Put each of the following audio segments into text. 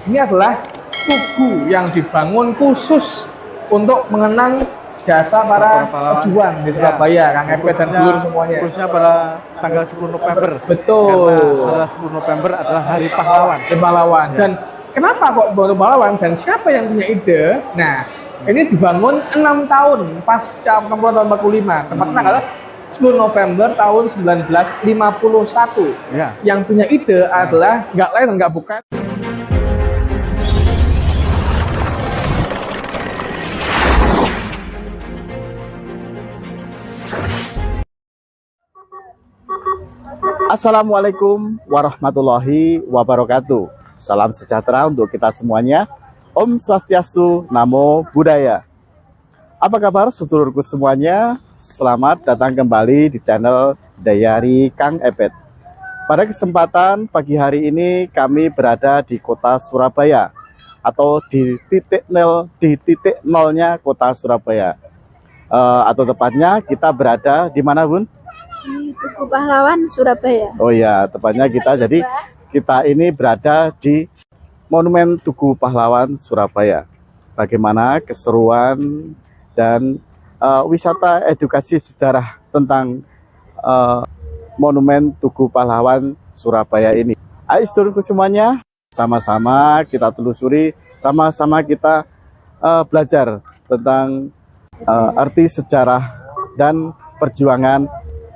Ini adalah tugu yang dibangun khusus untuk mengenang jasa para pejuang di Surabaya, Kang Epet dan Dulur semuanya. Khususnya pada tanggal 10 November. Betul. Karena tanggal 10 November adalah Hari Pahlawan. Hari Pahlawan. Dan kenapa kok baru pahlawan dan siapa yang punya ide? Nah, ini dibangun 6 tahun pasca pertempuran tahun 45. Tepatnya tanggal 10 November tahun 1951. Ya. Yang punya ide adalah nggak lain dan nggak bukan. Assalamualaikum warahmatullahi wabarakatuh. Salam sejahtera untuk kita semuanya. Om Swastiastu, Namo Buddhaya. Apa kabar sedulurku semuanya? Selamat datang kembali di channel Diary Kang Epet. Pada kesempatan pagi hari ini kami berada di kota Surabaya atau di titik nolnya kota Surabaya. Atau tepatnya kita berada di mana, Bun? Di Tugu Pahlawan Surabaya. Oh ya, tepatnya kita ini berada di Monumen Tugu Pahlawan Surabaya. Bagaimana keseruan dan wisata edukasi sejarah tentang Monumen Tugu Pahlawan Surabaya ini. Ayo sedulurku semuanya, sama-sama kita telusuri, sama-sama kita belajar tentang arti sejarah dan perjuangan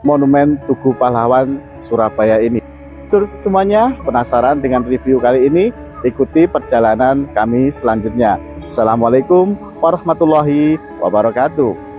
Monumen Tugu Pahlawan Surabaya ini. Semuanya penasaran dengan review kali ini? Ikuti perjalanan kami selanjutnya. Assalamualaikum warahmatullahi wabarakatuh.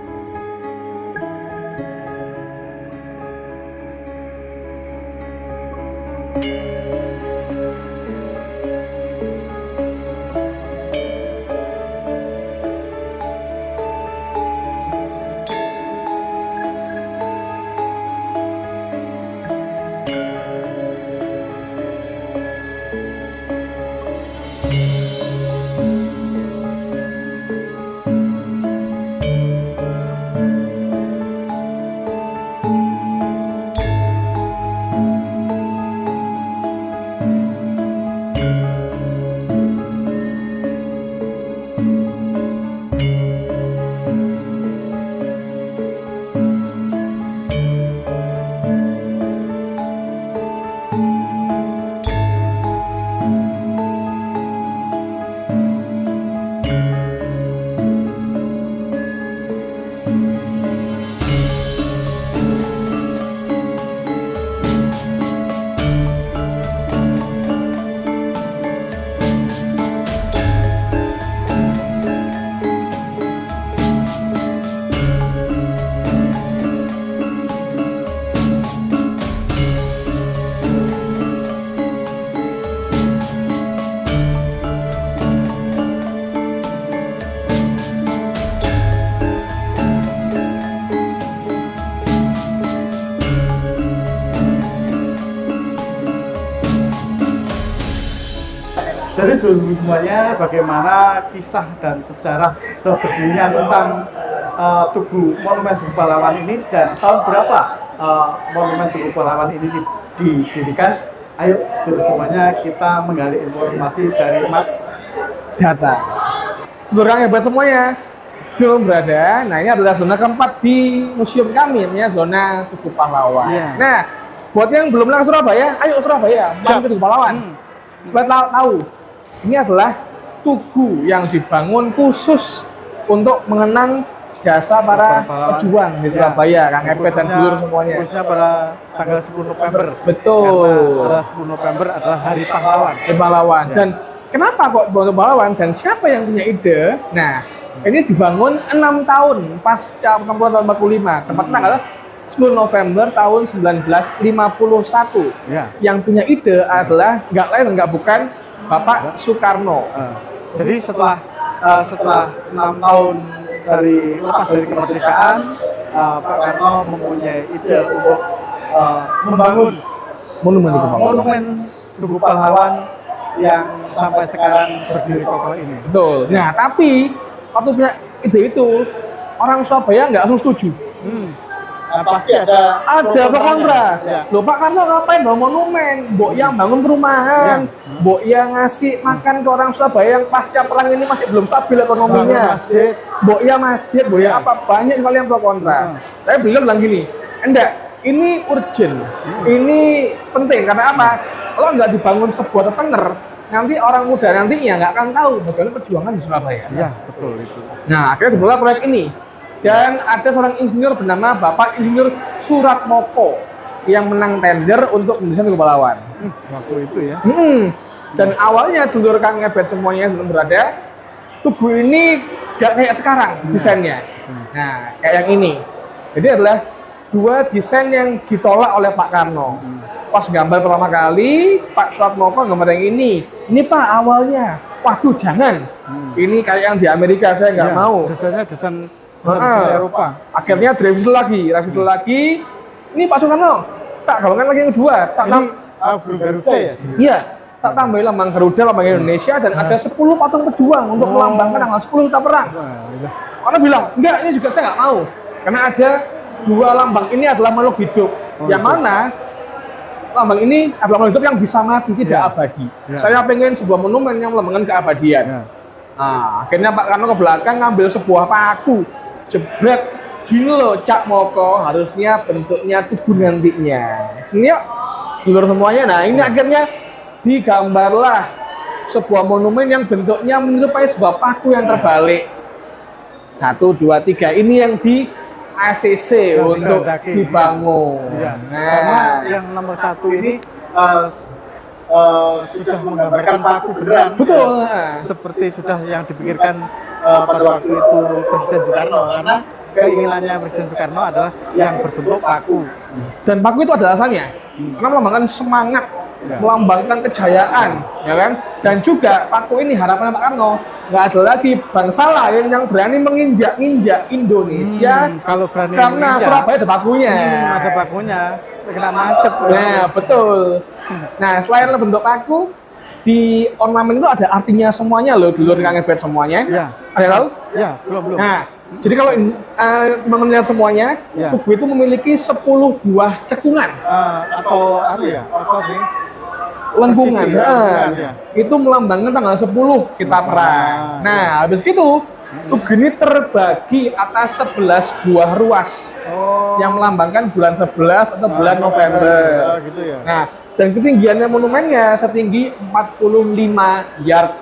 Jadi semuanya bagaimana kisah dan sejarah berdirinya tentang Tugu Monumen Tugu Pahlawan ini dan tahun berapa Monumen Tugu Pahlawan ini didirikan. Ayo semuanya kita menggali informasi dari Mas Data. Sedulur Kang Hebat semuanya, belum berada. Nah, ini adalah zona keempat di museum kami, namanya zona Tugu Pahlawan. Nah, buat yang belum pernah ke Surabaya, ayo Surabaya, mampir Tugu Pahlawan. Supaya tahu, ini adalah tugu yang dibangun khusus untuk mengenang jasa para pejuang di Surabaya, Kang Epet dan Dulur semuanya. Khususnya pada tanggal 10 November. Betul. Karena tanggal 10 November adalah Hari Pahlawan. Hari Pahlawan. Dan kenapa kok dibangun pahlawan dan siapa yang punya ide? Nah, ini dibangun 6 tahun pasca pertempuran tahun 45. Tepatnya tanggal 10 November tahun 1951. Yang punya ide adalah nggak lain dan nggak bukan Bapak Soekarno. Jadi setelah 6 tahun lepas dari kemerdekaan, Pak Karno mempunyai ide untuk membangun Monumen Tugu Pahlawan yang sampai sekarang berdiri kokoh ini. Betul. Nah, tapi waktu punya ide itu orang Surabaya nggak langsung setuju. Nah, pasti ada pro kontra. Ya. Loh Pak Karno ngapain bangun monumen? Mbok yang bangun perumahan, mbok yang ngasih makan ke orang Surabaya yang pasca perang ini masih belum stabil ekonominya. Mbok yang masjid, mbok yang apa, banyak sekali yang pro kontra. Tapi beliau bilang gini, enggak, ini urgent, ini penting karena apa? Kalau nggak dibangun sebuah tetenger, nanti orang muda nantinya nggak akan tahu bagaimana perjuangan di Surabaya. Iya, betul itu. Nah, akhirnya dimulai proyek ini. Dan ada seorang insinyur bernama Bapak Insinyur Suratmoko yang menang tender untuk mendesain Tugu Pahlawan. Waktu itu ya. Dan awalnya dulur Kang Ngebet semuanya belum berada. Tugu ini gak kayak sekarang desainnya. Nah, kayak yang ini. Jadi adalah dua desain yang ditolak oleh Pak Karno. Pas gambar pertama kali, Pak Suratmoko gambar yang ini. Ini Pak awalnya. Waduh jangan. Ini kayak yang di Amerika, saya nggak mau. Desainnya desain Eropa. Akhirnya revisi lagi. Ini Pak Soekarno, tak galongan lagi yang kedua. Burung Garuda ya? Iya, tak tambahin lambang Garuda, lambang Indonesia, dan ada 10 patung pejuang untuk melambangkan tanggal 10 kita perang. Orang bilang, enggak, ini juga saya nggak mau. Karena ada dua lambang ini adalah makhluk hidup. Yang mana lambang ini adalah makhluk hidup yang bisa mati, tidak abadi. Saya pengen sebuah monumen yang melambangkan keabadian. Nah, akhirnya Pak Karno ke belakang ngambil sebuah paku, jebret, gini loh Cak Moko, harusnya bentuknya tugu nantinya. Sini yuk, dulur semuanya. Nah ini akhirnya digambarlah sebuah monumen yang bentuknya menyerupai sebuah paku yang terbalik. 1, 2, 3, ini yang di ACC untuk dibangun. Karena yang nomor 1 ini sudah menggambarkan paku beneran. Betul. Seperti sudah yang dipikirkan pada waktu itu Presiden Soekarno, karena keinginannya Presiden Soekarno adalah yang berbentuk paku. Dan paku itu ada alasannya, karena melambangkan semangat, melambangkan kejayaan, ya kan? Dan juga paku ini harapan Pak Karno nggak ada lagi bangsa lain yang berani menginjak-injak Indonesia. Kalau berani karena menginjak, Surabaya ada pakunya. Ada pakunya, kena macet. Nah betul. Nah selain bentuk paku, di ornamen itu ada artinya semuanya loh, dulur Kang Ngebet semuanya. Ya. Ada tahu? Ya, belum. Nah, jadi kalau teman-teman semuanya, tugu itu memiliki 10 buah cekungan atau apa ya? Apa sih? Lengkungan. Ya. Itu melambangkan tanggal 10 kita perang. Nah, habis itu tugu ini terbagi atas 11 buah ruas yang melambangkan bulan 11 atau bulan November. Gitu ya. Nah, dan ketinggiannya monumennya setinggi 45 yard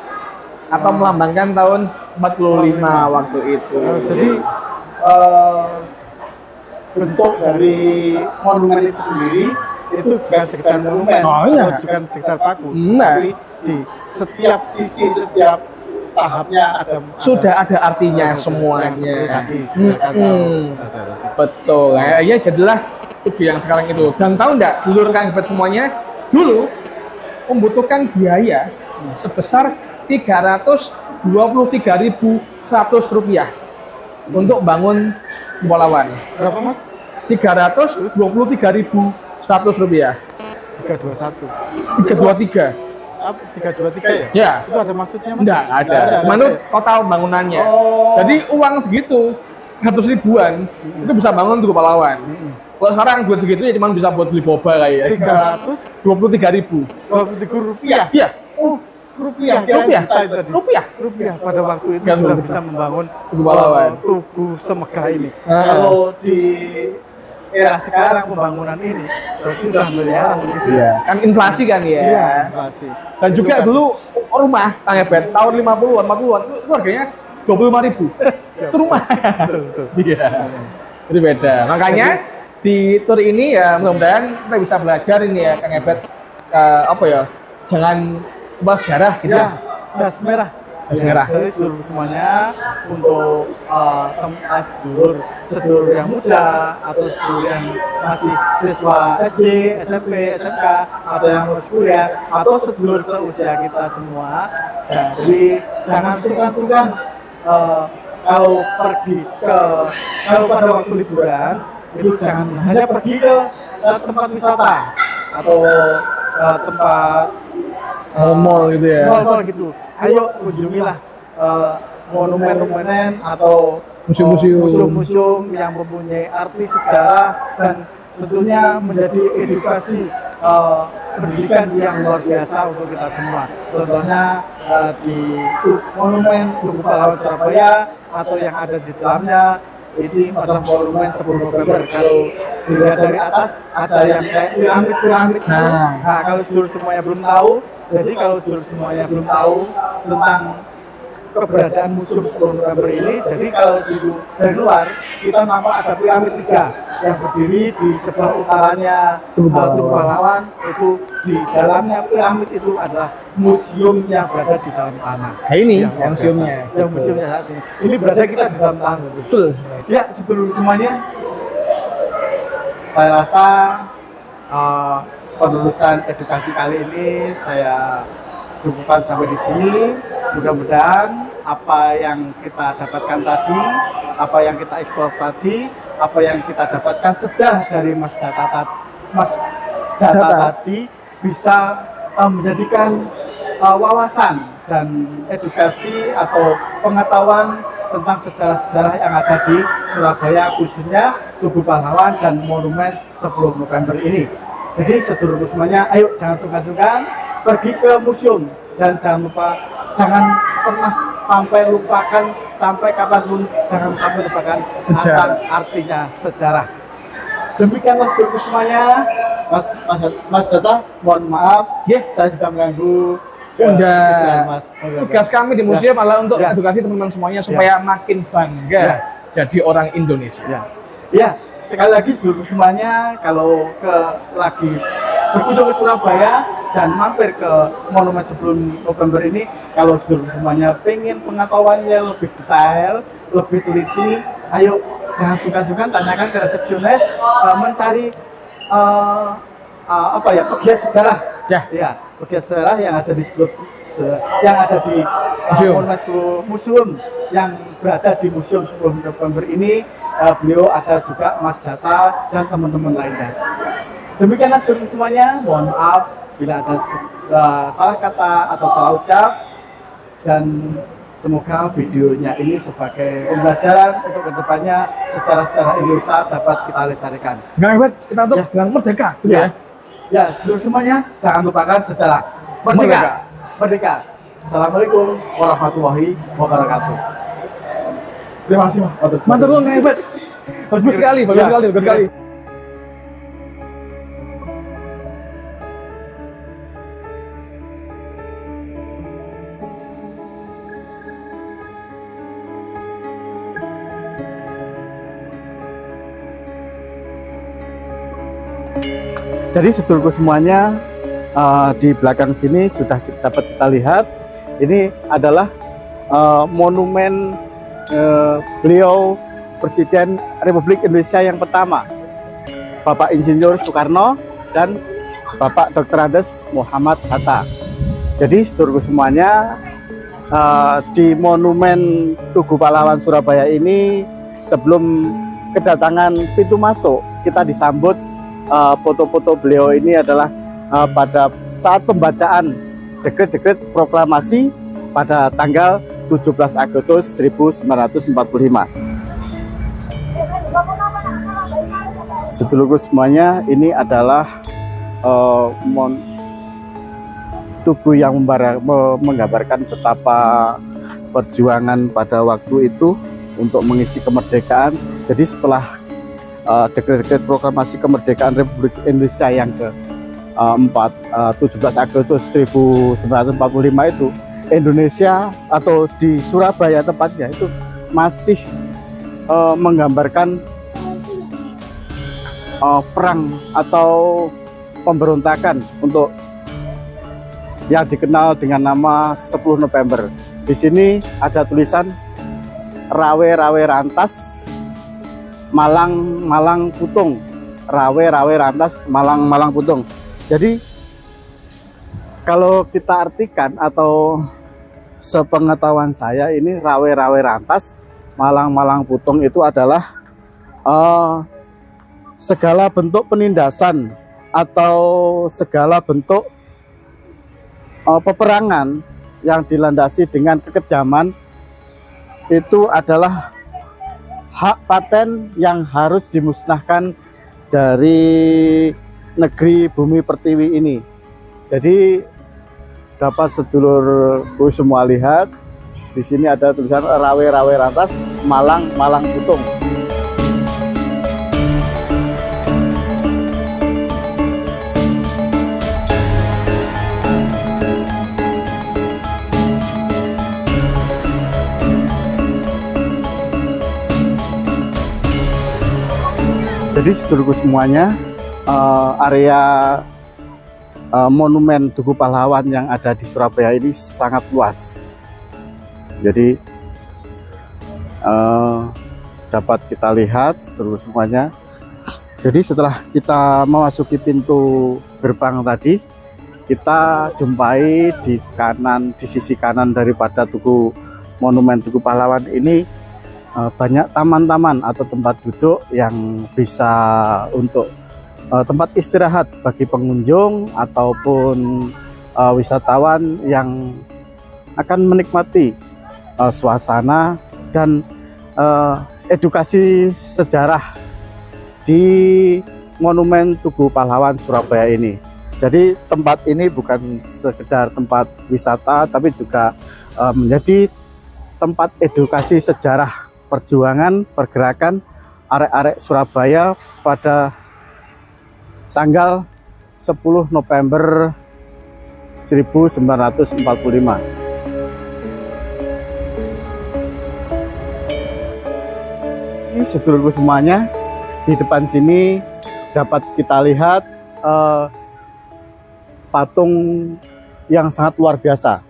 atau melambangkan tahun 45 waktu itu. Jadi bentuk dari monumen itu sendiri itu bukan sekedar monumen atau bukan sekedar paku, tapi di setiap sisi, setiap tahapnya sudah ada artinya semuanya. Betul. Ya jadilah tugu yang sekarang itu. Dan tahu nggak, dulur Kang Ngebet semuanya, dulu membutuhkan biaya sebesar Rp323.100 untuk bangun Tugu Pahlawan. Berapa Mas? Rp323.100. 321. 323. 323 ya? Ya. Itu ada maksudnya Mas? Enggak ada. Menurut total bangunannya. Jadi uang segitu 100 ribuan itu bisa bangun Tugu Pahlawan. Kalau sekarang duit segitu ya cuma bisa buat beli boba kayak ya. 23.000. 23 rupiah? Iya. Oh, rupiah pada waktu itu sudah bisa membangun Tugu Pahlawan. Tugu semegah ini. Kalau di era sekarang pembangunan ini sudah miliaran gitu. Iya. Kan inflasi kan ya. Iya, inflasi. Dan juga kan dulu rumah Kang Ngebet tahun 50-an, 40-an itu harganya 25.000. Itu rumah. Betul. Iya. Jadi beda. Makanya di tour ini ya mudah-mudahan kita bisa belajar ini ya Kang Ngebet apa ya? Jangan lupa sejarah gitu ya. Jas merah. Jadi seluruh semuanya untuk sedulur yang muda atau sedulur yang masih siswa SD, SMP, SMK atau yang masih kuliah atau sedulur seusia kita semua. Jadi jangan sungkan-sungkan kalau pada waktu liburan itu jangan hanya pergi ke tempat wisata atau tempat mall gitu ya. Mall gitu. Ayo kunjungilah monumen-monumen atau museum-museum yang mempunyai arti sejarah dan tentunya menjadi edukasi pendidikan yang luar biasa untuk kita semua. Contohnya di Monumen Tugu Pahlawan Surabaya atau yang ada di dalamnya ini adalah monumen 10 November. Kalau dilihat dari atas ada yang kayak piramid. Nah, kalau seluruh semuanya belum tahu, jadi kalau seluruh semuanya belum tahu tentang keberadaan Museum 10 November ini, jadi kalau dari luar kita nampak ada piramid 3 yang berdiri di sebelah utaranya Tugu Pahlawan. Itu di dalamnya piramid itu adalah museum yang berada di dalam tanah. Nah, ini yang museumnya. Yang museumnya saat ini. Ini berada kita di dalam tanah. Betul. Ya, seluruh semuanya. Saya rasa penerusan edukasi kali ini saya cukupkan sampai di sini. Mudah-mudahan apa yang kita dapatkan tadi, apa yang kita eksplor tadi, apa yang kita dapatkan sejarah dari Mas Data tadi bisa menjadikan wawasan dan edukasi atau pengetahuan tentang sejarah-sejarah yang ada di Surabaya, khususnya Tugu Pahlawan dan Monumen 10 November ini. Jadi sedulurku semuanya, ayo jangan sungkan-sungkan pergi ke museum dan jangan pernah sampai lupakan, sampai kapanpun jangan sampai lupakan tentang artinya sejarah. Demikianlah sedulurku semuanya. Mas Data, mohon maaf, saya sudah mengganggu. Tugas kami di museum adalah untuk edukasi teman-teman semuanya supaya makin bangga jadi orang Indonesia. Ya, sekali lagi sedulur semuanya, kalau lagi berkunjung ke Surabaya dan mampir ke Monumen 10 November ini, kalau sedulur semuanya pengen pengetahuannya lebih detail, lebih teliti, ayo jangan sungkan-sungkan tanyakan ke resepsionis, mencari pegiat sejarah. Pegiat sejarah yang ada di Monumen 10 Museum yang berada di Museum 10 November ini. Beliau ada juga Mas Data dan teman-teman lainnya. Demikianlah seluruh semuanya. Mohon maaf bila ada salah kata atau salah ucap, dan semoga videonya ini sebagai pembelajaran untuk kedepannya secara Indonesia dapat kita lestarikan. Nggak hebat, kita untuk dengan merdeka. Ya, seluruh semuanya jangan lupakan sejarah. Merdeka. Assalamualaikum warahmatullahi wabarakatuh. Terima kasih Mas. Mantul lu, nggak hebat. Bagus sekali. Jadi sedulurku semuanya, di belakang sini sudah dapat kita lihat, ini adalah monumen beliau Presiden Republik Indonesia yang pertama, Bapak Insinyur Soekarno dan Bapak Dr. Andes Muhammad Hatta. Jadi sedulurku semuanya, di Monumen Tugu Pahlawan Surabaya ini, sebelum kedatangan pintu masuk, kita disambut foto-foto beliau ini adalah pada saat pembacaan dekret-dekret proklamasi pada tanggal 17 Agustus 1945. Sedulurku semuanya, ini adalah tugu yang menggambarkan betapa perjuangan pada waktu itu untuk mengisi kemerdekaan. Jadi setelah dekret-dekret proklamasi kemerdekaan Republik Indonesia yang ke-17 Agustus 1945 itu, Indonesia atau di Surabaya tepatnya itu masih menggambarkan perang atau pemberontakan untuk yang dikenal dengan nama 10 November. Di sini ada tulisan Rawe Rantas Malang Putung, Rawe Rantas Malang Putung. Jadi kalau kita artikan atau sepengetahuan saya, ini Rawe Rantas Malang Putung itu adalah segala bentuk penindasan atau segala bentuk peperangan yang dilandasi dengan kekejaman itu adalah hak paten yang harus dimusnahkan dari negeri Bumi Pertiwi ini. Jadi dapat sedulurku semua lihat, di sini ada tulisan Rawe-Rawe Rantas, Malang Malang Putung. Jadi sedulurku semuanya, area monumen Tugu Pahlawan yang ada di Surabaya ini sangat luas. Jadi dapat kita lihat sedulur semuanya. Jadi setelah kita memasuki pintu gerbang tadi, kita jumpai di kanan, di sisi kanan daripada monumen Tugu Pahlawan ini banyak taman-taman atau tempat duduk yang bisa untuk tempat istirahat bagi pengunjung ataupun wisatawan yang akan menikmati suasana dan edukasi sejarah di Monumen Tugu Pahlawan Surabaya ini. Jadi tempat ini bukan sekedar tempat wisata, tapi juga menjadi tempat edukasi sejarah perjuangan pergerakan arek-arek Surabaya pada tanggal 10 November 1945. Ini sedulurku semuanya, di depan sini dapat kita lihat patung yang sangat luar biasa.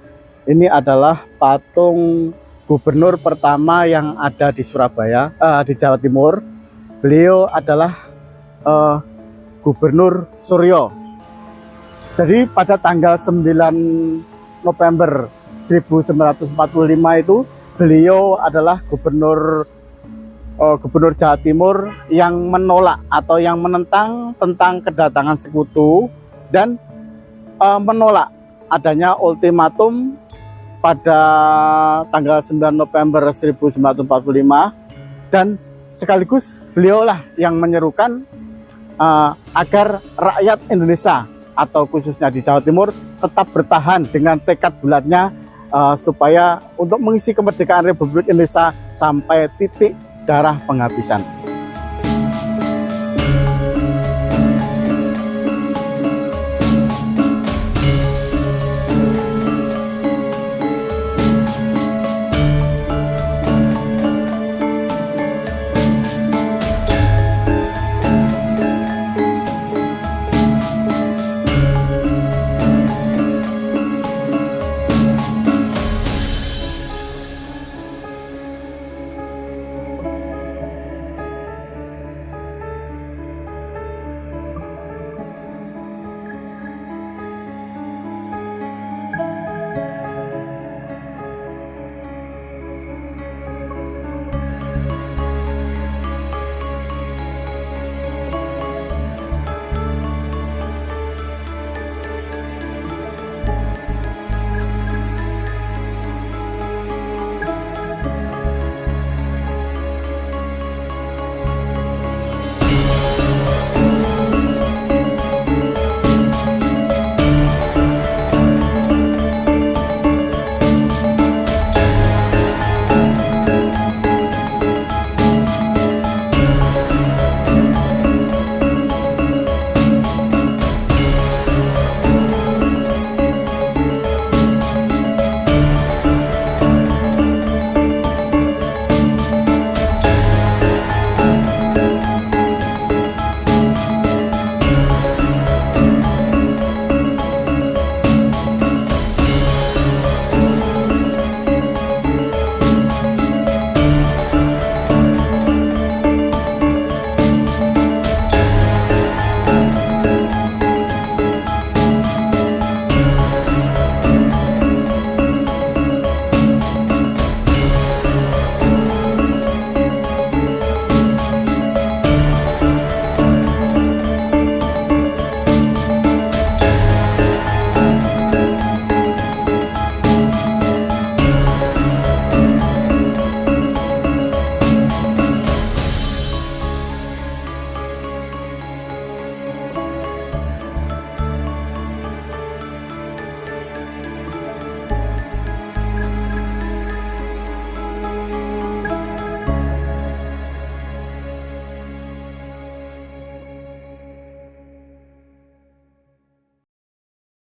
Ini adalah patung gubernur pertama yang ada di Surabaya, di Jawa Timur. Beliau adalah Gubernur Suryo. Jadi pada tanggal 9 November 1945 itu beliau adalah gubernur Jawa Timur yang menolak atau yang menentang tentang kedatangan sekutu dan menolak adanya ultimatum pada tanggal 9 November 1945, dan sekaligus beliaulah yang menyerukan agar rakyat Indonesia atau khususnya di Jawa Timur tetap bertahan dengan tekad bulatnya supaya untuk mengisi kemerdekaan Republik Indonesia sampai titik darah penghabisan.